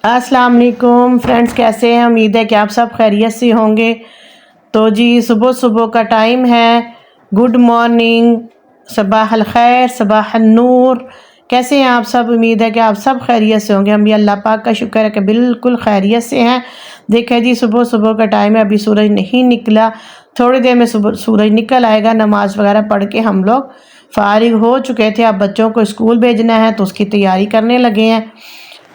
अस्सलाम वालेकुम फ्रेंड्स, कैसे हैं? उम्मीद है कि आप सब खैरियत से होंगे। तो जी सुबह सुबह का टाइम है। गुड मॉर्निंग, सबाह अल खैर, सबाह अन नूर। कैसे हैं आप सब? उम्मीद है कि आप सब खैरियत से होंगे। हम भी अल्लाह पाक का शुक्र है कि बिल्कुल खैरियत से हैं। देखें जी, सुबह सुबह का टाइम है, अभी सूरज नहीं निकला। थोड़ी देर में सुबह सूरज निकल आएगा। नमाज वगैरह पढ़ के हम लोग फारिग हो चुके थे। अब बच्चों को स्कूल भेजना है तो उसकी तैयारी करने लगे हैं।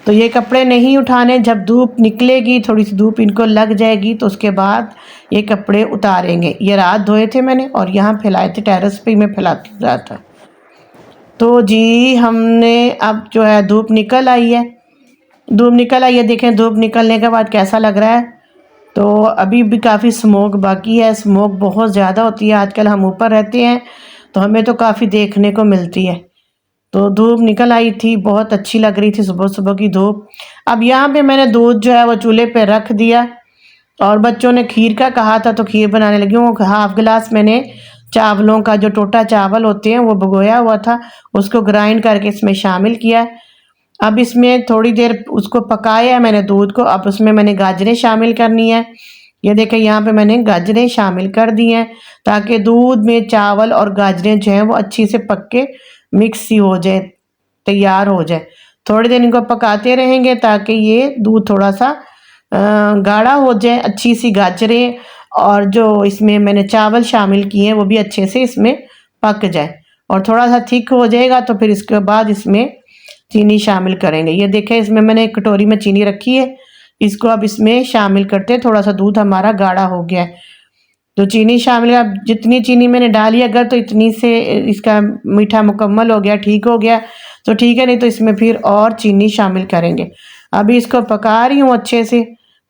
तो ये कपड़े नहीं उठाने, जब धूप निकलेगी, थोड़ी सी धूप इनको लग जाएगी तो उसके बाद ये कपड़े उतारेंगे। ये रात धोए थे मैंने और यहाँ फैलाए थे, टेरेस पे मैं फैलाती रहा था। तो जी हमने अब जो है धूप निकल आई है। धूप निकल आई है, देखें धूप निकलने के बाद कैसा लग रहा है। तो अभी भी काफ़ी स्मोक बाकी है। स्मोक बहुत ज़्यादा होती है। आजकल हम ऊपर रहते हैं तो हमें तो काफ़ी देखने को मिलती है। तो धूप निकल आई थी, बहुत अच्छी लग रही थी सुबह सुबह की धूप। अब यहाँ पे मैंने दूध जो है वो चूल्हे पे रख दिया और बच्चों ने खीर का कहा था तो खीर बनाने लगी हूँ। हाफ गिलास मैंने चावलों का, जो टोटा चावल होते हैं, वो भिगोया हुआ था, उसको ग्राइंड करके इसमें शामिल किया है। अब इसमें थोड़ी देर उसको पकाया है मैंने दूध को। अब उसमें मैंने गाजरें शामिल करनी है। ये देखें, यहाँ पे मैंने गाजरें शामिल कर दी हैं ताकि दूध में चावल और गाजरें जो हैं वो अच्छी से पक के मिक्स सी हो जाए, तैयार हो जाए। थोड़ी देर इनको पकाते रहेंगे ताकि ये दूध थोड़ा सा गाढ़ा हो जाए, अच्छी सी गाजरें और जो इसमें मैंने चावल शामिल किए हैं वो भी अच्छे से इसमें पक जाए। और थोड़ा सा थिक हो जाएगा तो फिर इसके बाद इसमें चीनी शामिल करेंगे। ये देखें, इसमें मैंने एक कटोरी में चीनी रखी है, इसको अब इसमें शामिल करते हैं। थोड़ा सा दूध हमारा गाढ़ा हो गया है तो चीनी शामिल, अब जितनी चीनी मैंने डाली अगर तो इतनी से इसका मीठा मुकम्मल हो गया, ठीक हो गया तो ठीक है, नहीं तो इसमें फिर और चीनी शामिल करेंगे। अभी इसको पका रही हूँ अच्छे से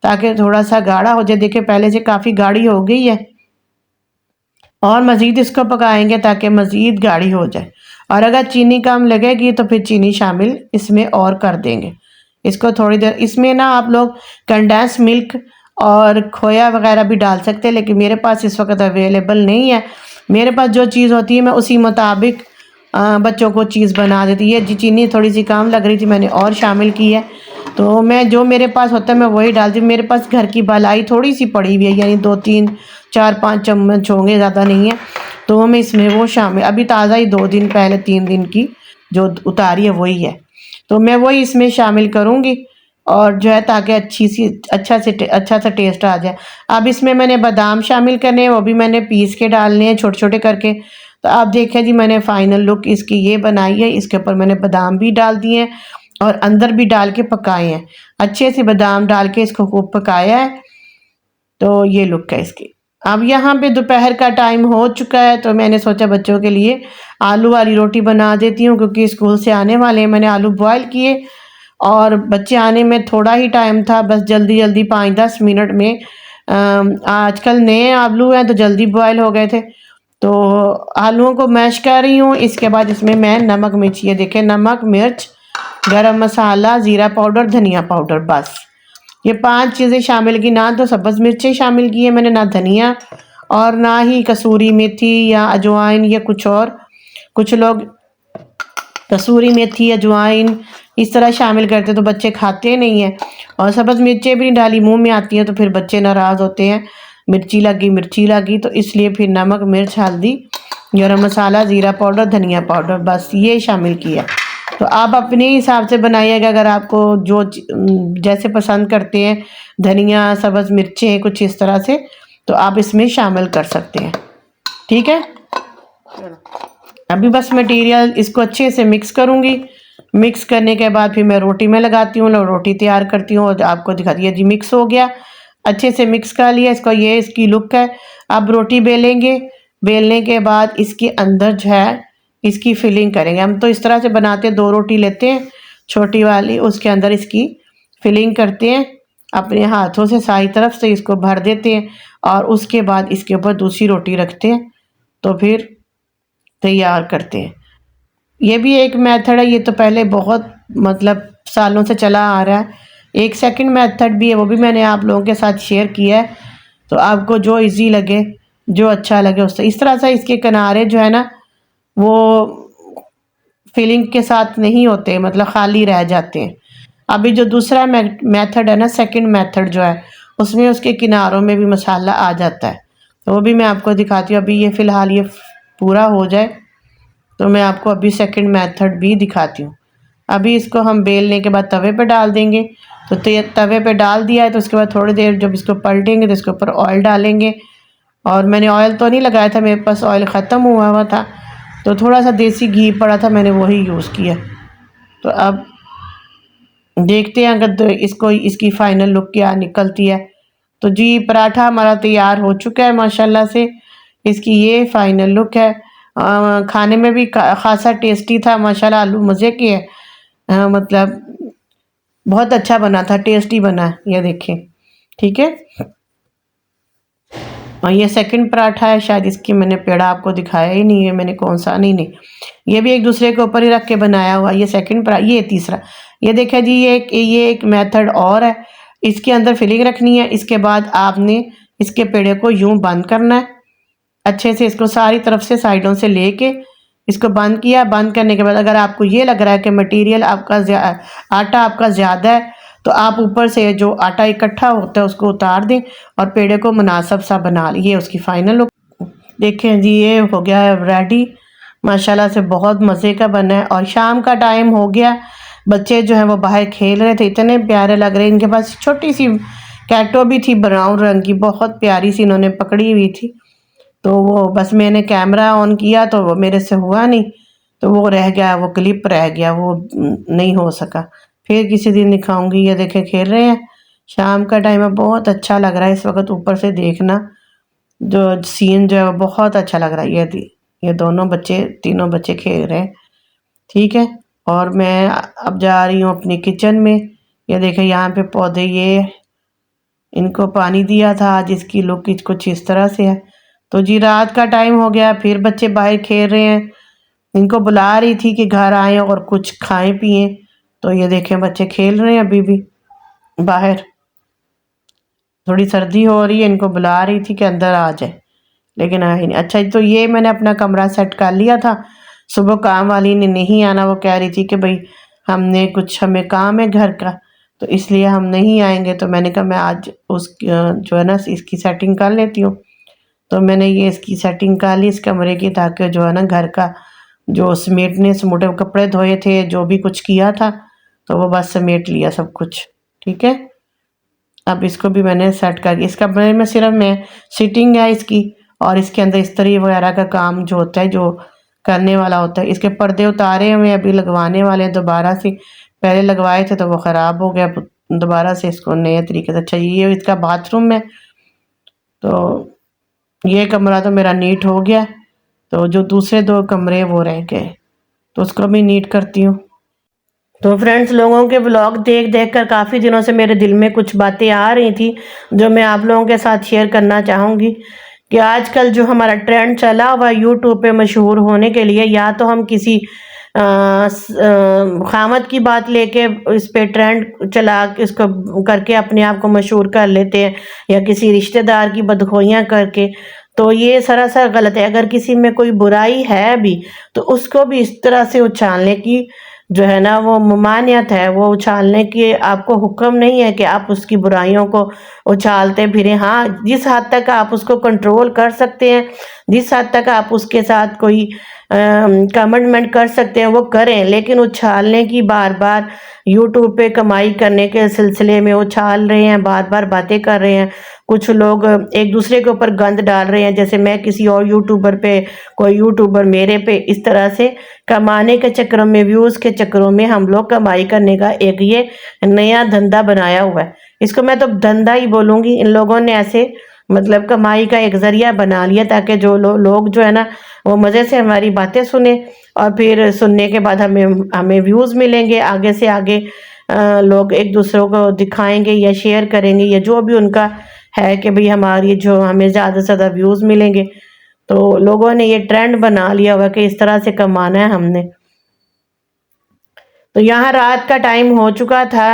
ताकि थोड़ा सा गाढ़ा हो जाए। देखिए पहले से काफ़ी गाढ़ी हो गई है और मज़ीद इसको पकाएंगे ताकि मज़ीद गाढ़ी हो जाए। और अगर चीनी कम लगेगी तो फिर चीनी शामिल इसमें और कर देंगे। इसको थोड़ी देर, इसमें ना आप लोग कंडेंस मिल्क और खोया वगैरह भी डाल सकते हैं, लेकिन मेरे पास इस वक्त अवेलेबल नहीं है। मेरे पास जो चीज़ होती है मैं उसी मुताबिक बच्चों को चीज़ बना देती है। जी चीनी थोड़ी सी कम लग रही थी, मैंने और शामिल की है। तो मैं जो मेरे पास होता है मैं वही डालती हूँ। मेरे पास घर की भलाई थोड़ी सी पड़ी हुई है, यानी 2 3 4 5 चम्मच होंगे, ज़्यादा नहीं है। तो मैं इसमें वो शामिल, अभी ताज़ा ही 2 दिन पहले 3 दिन की जो उतारी है वही है, तो मैं वही इसमें शामिल करूँगी और जो है ताकि अच्छा सा टेस्ट आ जाए। अब इसमें मैंने बादाम शामिल करने हैं, वो भी मैंने पीस के डालने हैं छोटे छोटे करके। तो आप देखें जी, मैंने फाइनल लुक इसकी ये बनाई है। इसके ऊपर मैंने बादाम भी डाल दिए हैं और अंदर भी डाल के पकाए हैं। अच्छे से बादाम डाल के इसको खूब पकाया है। तो ये लुक है इसकी। अब यहाँ पे दोपहर का टाइम हो चुका है तो मैंने सोचा बच्चों के लिए आलू वाली रोटी बना देती हूँ, क्योंकि स्कूल से आने वाले हैं। मैंने आलू बॉयल किए और बच्चे आने में थोड़ा ही टाइम था, बस जल्दी जल्दी 5 10 मिनट में आजकल नए आलू हैं तो जल्दी बॉयल हो गए थे। तो आलूओं को मैश कर रही हूँ। इसके बाद इसमें मैं नमक मिर्च, ये देखें, नमक मिर्च, गरम मसाला, ज़ीरा पाउडर, धनिया पाउडर, बस ये 5 चीज़ें शामिल की। ना तो सब्ज़ मिर्चें शामिल की है मैंने, ना धनिया और ना ही कसूरी मेथी या अजवाइन या कुछ और। कुछ लोग कसूरी मेथी, अजवाइन इस तरह शामिल करते तो बच्चे खाते नहीं हैं। और सब्ज़ मिर्चें भी नहीं डाली, मुंह में आती हैं तो फिर बच्चे नाराज़ होते हैं, मिर्ची लगी। तो इसलिए फिर नमक मिर्च हल्दी, गरम मसाला, ज़ीरा पाउडर, धनिया पाउडर, बस ये शामिल किया। तो आप अपने हिसाब से बनाइएगा, अगर आपको जो जैसे पसंद करते हैं, धनिया, सब्ज़ मिर्चें कुछ इस तरह से, तो आप इसमें शामिल कर सकते हैं। ठीक है, अभी बस मटेरियल इसको अच्छे से मिक्स करूँगी। मिक्स करने के बाद फिर मैं रोटी में लगाती हूँ, रोटी तैयार करती हूँ और आपको दिखाती है। जी मिक्स हो गया, अच्छे से मिक्स कर लिया इसको, ये इसकी लुक है। अब रोटी बेलेंगे, बेलने के बाद इसके अंदर जो है इसकी फिलिंग करेंगे। हम तो इस तरह से बनाते हैं, 2 रोटी लेते हैं छोटी वाली, उसके अंदर इसकी फिलिंग करते हैं, अपने हाथों से सारी तरफ से इसको भर देते हैं और उसके बाद इसके ऊपर दूसरी रोटी रखते हैं तो फिर तैयार करते हैं। ये भी एक मेथड है, ये तो पहले बहुत मतलब सालों से चला आ रहा है। एक सेकंड मेथड भी है, वो भी मैंने आप लोगों के साथ शेयर किया है। तो आपको जो इजी लगे, जो अच्छा लगे उससे, इस तरह से इसके किनारे जो है ना वो फिलिंग के साथ नहीं होते, मतलब खाली रह जाते हैं। अभी जो दूसरा मेथड है ना, सेकंड मेथड जो है, उसमें उसके किनारों में भी मसाला आ जाता है, तो वो भी मैं आपको दिखाती हूँ। अभी ये फ़िलहाल ये पूरा हो जाए तो मैं आपको अभी सेकंड मेथड भी दिखाती हूँ। अभी इसको हम बेलने के बाद तवे पे डाल देंगे। तो तवे पे डाल दिया है, तो उसके बाद थोड़ी देर जब इसको पलटेंगे तो इसके ऊपर ऑयल डालेंगे। और मैंने ऑयल तो नहीं लगाया था, मेरे पास ऑयल ख़त्म हुआ था, तो थोड़ा सा देसी घी पड़ा था, मैंने वही यूज़ किया। तो अब देखते हैं अगर इसको इसकी फ़ाइनल लुक क्या निकलती है। तो जी पराठा हमारा तैयार हो चुका है माशाल्लाह से। इसकी ये फ़ाइनल लुक है। खाने में भी ख़ासा टेस्टी था माशाल्लाह, आलू मज़े के है। मतलब बहुत अच्छा बना था, टेस्टी बना है, ये देखें, ठीक है। और ये सेकंड पराठा है, शायद इसकी मैंने पेड़ा आपको दिखाया ही नहीं है, मैंने कौन सा, नहीं, ये भी एक दूसरे के ऊपर ही रख के बनाया हुआ। ये सेकंड पराठा, ये तीसरा। ये देखिए जी, ये एक मेथड और है। इसके अंदर फिलिंग रखनी है, इसके बाद आपने इसके पेड़े को यूं बंद करना है अच्छे से, इसको सारी तरफ से साइडों से लेके इसको बंद किया। बंद करने के बाद अगर आपको ये लग रहा है कि मटेरियल आपका आटा आपका ज़्यादा है, तो आप ऊपर से जो आटा इकट्ठा होता है उसको उतार दें और पेड़े को मुनासिब सा बना लिए। उसकी फ़ाइनल लुक देखें जी, ये हो गया है रेडी माशाल्लाह से, बहुत मज़े का बना है। और शाम का टाइम हो गया, बच्चे जो हैं वो बाहर खेल रहे थे, इतने प्यारे लग रहे। इनके पास छोटी सी कैटो भी थी ब्राउन रंग की, बहुत प्यारी सी इन्होंने पकड़ी हुई थी। तो वो बस मैंने कैमरा ऑन किया तो वो मेरे से हुआ नहीं, तो वो रह गया, वो क्लिप रह गया, वो नहीं हो सका। फिर किसी दिन दिखाऊंगी। ये देखे खेल रहे हैं, शाम का टाइम है, बहुत अच्छा लग रहा है इस वक्त ऊपर से देखना, जो सीन जो है वो बहुत अच्छा लग रहा है। ये दोनों बच्चे, तीनों बच्चे खेल रहे हैं, ठीक है। और मैं अब जा रही हूँ अपनी किचन में। ये देखे यहाँ पे पौधे, ये इनको पानी दिया था आज, इसकी लुक कुछ इस तरह से है। तो जी रात का टाइम हो गया, फिर बच्चे बाहर खेल रहे हैं। इनको बुला रही थी कि घर आएं और कुछ खाएं पिएं, तो ये देखें बच्चे खेल रहे हैं अभी भी बाहर। थोड़ी सर्दी हो रही है, इनको बुला रही थी कि अंदर आ जाए, लेकिन आए नहीं। अच्छा, तो ये मैंने अपना कमरा सेट कर लिया था। सुबह काम वाली ने नहीं आना, वो कह रही थी कि भाई हमें काम है घर का, तो इसलिए हम नहीं आएंगे। तो मैंने कहा मैं आज उस जो है ना इसकी सेटिंग कर लेती हूँ। तो मैंने ये इसकी सेटिंग कर ली इस कमरे की, ताकि जो है ना घर का जो समेटने समूटे कपड़े धोए थे, जो भी कुछ किया था, तो वो बस समेट लिया सब कुछ, ठीक है। अब इसको भी मैंने सेट कर, इस कमरे में सिर्फ मैं सिटिंग है इसकी, और इसके अंदर इस्त्री वगैरह का काम जो होता है, जो करने वाला होता है। इसके पर्दे उतारे हुए अभी लगवाने वाले हैं दोबारा से, पहले लगवाए थे तो वो ख़राब हो गया, दोबारा से इसको नए तरीके से। अच्छा, ये इसका बाथरूम है। तो ये कमरा तो मेरा नीट हो गया, तो जो दूसरे दो कमरे वो रह गए, तो उसको भी नीट करती हूँ। तो फ्रेंड्स, लोगों के व्लॉग देख देख कर काफ़ी दिनों से मेरे दिल में कुछ बातें आ रही थी, जो मैं आप लोगों के साथ शेयर करना चाहूँगी। कि आजकल जो हमारा ट्रेंड चला हुआ यूट्यूब पे मशहूर होने के लिए, या तो हम किसी खामद की बात लेके इस पे ट्रेंड चला इसको करके अपने आप को मशहूर कर लेते हैं, या किसी रिश्तेदार की बदखोइयाँ करके। तो ये सरासर गलत है। अगर किसी में कोई बुराई है भी, तो उसको भी इस तरह से उछालने की जो है ना वो ममानियत है, वो उछालने की आपको हुक्म नहीं है कि आप उसकी बुराइयों को उछालते फिरें। हाँ, जिस हद तक आप उसको कंट्रोल कर सकते हैं, जिस हद तक आप उसके साथ कोई कमिटमेंट कर सकते हैं, वो करें। लेकिन उछालने की, बार बार यूट्यूब पे कमाई करने के सिलसिले में उछाल रहे हैं, बार बार बातें कर रहे हैं। कुछ लोग एक दूसरे के ऊपर गंद डाल रहे हैं, जैसे मैं किसी और यूट्यूबर पे, कोई यूट्यूबर मेरे पे, इस तरह से कमाने के चक्करों में, व्यूज़ के चक्करों में हम लोग कमाई करने का एक ये नया धंधा बनाया हुआ है। इसको मैं तो धंधा ही बोलूँगी। इन लोगों ने ऐसे मतलब कमाई का एक ज़रिया बना लिया, ताकि जो लोग जो है ना वो मज़े से हमारी बातें सुने, और फिर सुनने के बाद हमें व्यूज़ मिलेंगे। आगे से आगे लोग एक दूसरे को दिखाएंगे या शेयर करेंगे, या जो भी उनका है कि भाई हमारी जो हमें ज़्यादा से ज़्यादा व्यूज़ मिलेंगे। तो लोगों ने ये ट्रेंड बना लिया हुआ कि इस तरह से कमाना है हमने। तो यहाँ रात का टाइम हो चुका था।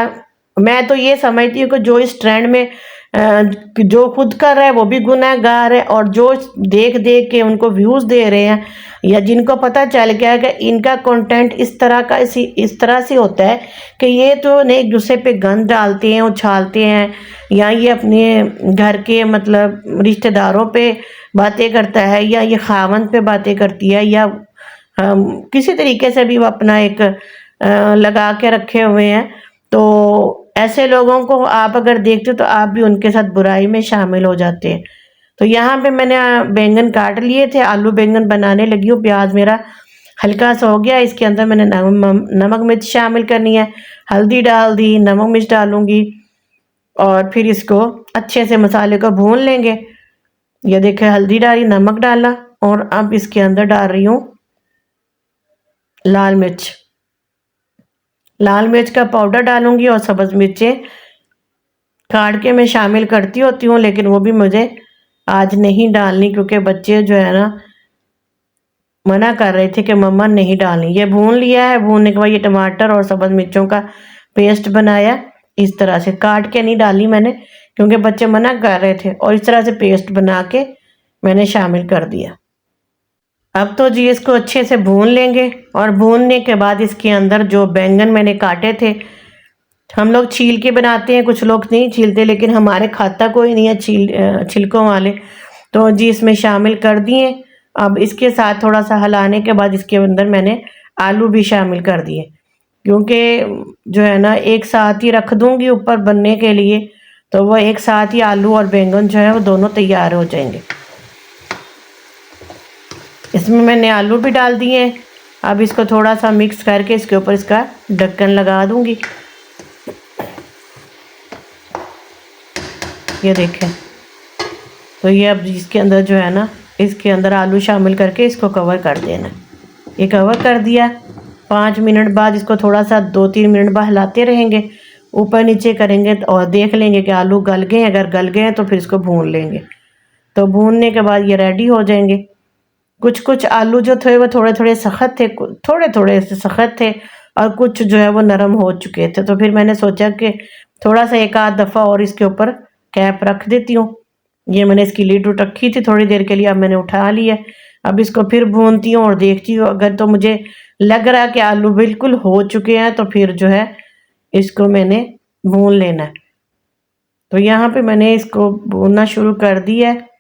मैं तो ये समझती हूँ कि जो इस ट्रेंड में जो खुद कर रहा है वो भी गुनहगार है, और जो देख देख के उनको व्यूज़ दे रहे हैं, या जिनको पता चल गया कि इनका कंटेंट इस तरह का इस तरह से होता है कि ये तो एक दूसरे पे गंद डालते हैं, उछालते हैं, या ये अपने घर के मतलब रिश्तेदारों पे बातें करता है, या ये खावंद पे बातें करती है, या किसी तरीके से भी वो अपना एक लगा के रखे हुए हैं। तो ऐसे लोगों को आप अगर देखते हो तो आप भी उनके साथ बुराई में शामिल हो जाते हैं। तो यहाँ पे मैंने बैंगन काट लिए थे, आलू बैंगन बनाने लगी हूँ। प्याज मेरा हल्का सा हो गया, इसके अंदर मैंने नमक मिर्च शामिल करनी है, हल्दी डाल दी, नमक मिर्च डालूंगी, और फिर इसको अच्छे से मसाले को भून लेंगे। ये देखिए हल्दी डाली, नमक डाला, और अब इसके अंदर डाल रही हूँ लाल मिर्च। लाल मिर्च का पाउडर डालूंगी, और सब्ज़ मिर्चें काट के मैं शामिल करती होती हूँ, लेकिन वो भी मुझे आज नहीं डालनी, क्योंकि बच्चे जो है ना मना कर रहे थे कि मम्मा नहीं डालनी। ये भून लिया है, भूनने के बाद ये टमाटर और सब्ज़ मिर्चों का पेस्ट बनाया, इस तरह से काट के नहीं डाली मैंने, क्योंकि बच्चे मना कर रहे थे, और इस तरह से पेस्ट बना के मैंने शामिल कर दिया। अब तो जी इसको अच्छे से भून लेंगे, और भूनने के बाद इसके अंदर जो बैंगन मैंने काटे थे, हम लोग छील के बनाते हैं, कुछ लोग नहीं छीलते, लेकिन हमारे खाता कोई नहीं है छिलकों वाले, तो जी इसमें शामिल कर दिए। अब इसके साथ थोड़ा सा हिलाने के बाद इसके अंदर मैंने आलू भी शामिल कर दिए, क्योंकि जो है ना एक साथ ही रख दूंगी ऊपर बनने के लिए, तो वो एक साथ ही आलू और बैंगन जो है वो दोनों तैयार हो जाएंगे। इसमें मैंने आलू भी डाल दिए। अब इसको थोड़ा सा मिक्स करके इसके ऊपर इसका ढक्कन लगा दूंगी। ये देखें, तो ये अब इसके अंदर जो है ना, इसके अंदर आलू शामिल करके इसको कवर कर देना। ये कवर कर दिया। 5 मिनट बाद इसको थोड़ा सा 2-3 मिनट बाद हिलाते रहेंगे, ऊपर नीचे करेंगे, और देख लेंगे कि आलू गल गए हैं। अगर गल गए हैं तो फिर इसको भून लेंगे। तो भूनने के बाद ये रेडी हो जाएंगे। कुछ कुछ आलू जो थे वो थोड़े थोड़े सख्त थे, थोड़े थोड़े से सख्त थे, और कुछ जो है वो नरम हो चुके थे। तो फिर मैंने सोचा कि थोड़ा सा एक आध दफ़ा और इसके ऊपर कैप रख देती हूँ। ये मैंने इसकी लीड रखी थी थोड़ी देर के लिए, अब मैंने उठा लिया। अब इसको फिर भूनती हूँ और देखती हूँ, अगर तो मुझे लग रहा कि आलू बिल्कुल हो चुके हैं तो फिर जो है इसको मैंने भून लेना है। तो यहाँ पे मैंने इसको भूनना शुरू कर दिया है।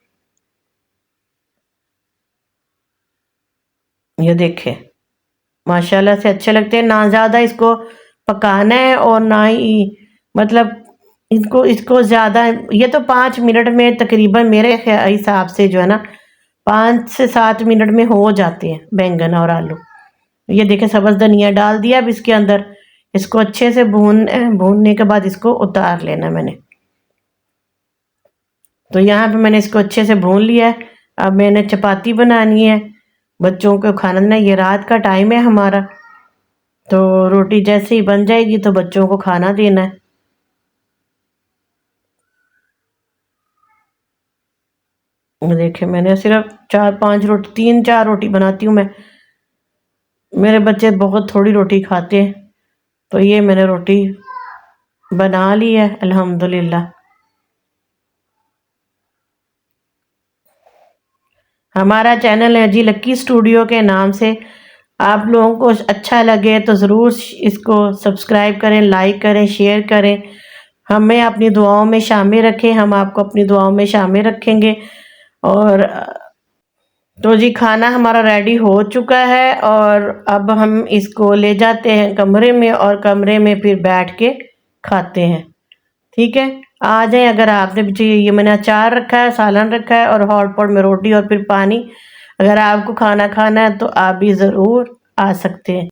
ये देखें, माशाल्लाह से अच्छे लगते हैं। ना ज़्यादा इसको पकाना है और ना ही मतलब इसको इसको ज़्यादा, ये तो 5 मिनट में तकरीबन मेरे हिसाब से जो है ना 5 से 7 मिनट में हो जाते हैं बैंगन और आलू। ये देखें सब्ज़ धनिया डाल दिया अब इसके अंदर। इसको अच्छे से भूनने के बाद इसको उतार लेना मैंने। तो यहाँ पे मैंने इसको अच्छे से भून लिया है। अब मैंने चपाती बनानी है, बच्चों को खाना देना। ये रात का टाइम है हमारा, तो रोटी जैसे ही बन जाएगी तो बच्चों को खाना देना है। देखिए मैंने सिर्फ 4-5 रोटी, 3-4 रोटी बनाती हूँ मैं। मेरे बच्चे बहुत थोड़ी रोटी खाते हैं, तो ये मैंने रोटी बना ली है अल्हम्दुलिल्लाह। हमारा चैनल है जी लक्की स्टूडियो के नाम से। आप लोगों को अच्छा लगे तो ज़रूर इसको सब्सक्राइब करें, लाइक करें, शेयर करें। हमें अपनी दुआओं में शामिल रखें, हम आपको अपनी दुआओं में शामिल रखेंगे। और तो जी खाना हमारा रेडी हो चुका है, और अब हम इसको ले जाते हैं कमरे में, और कमरे में फिर बैठ के खाते हैं। ठीक है, आ जाएं अगर आपने भी चाहिए। ये मैंने अचार रखा है, सालन रखा है, और हॉट पॉट में रोटी और फिर पानी। अगर आपको खाना खाना है तो आप भी ज़रूर आ सकते हैं।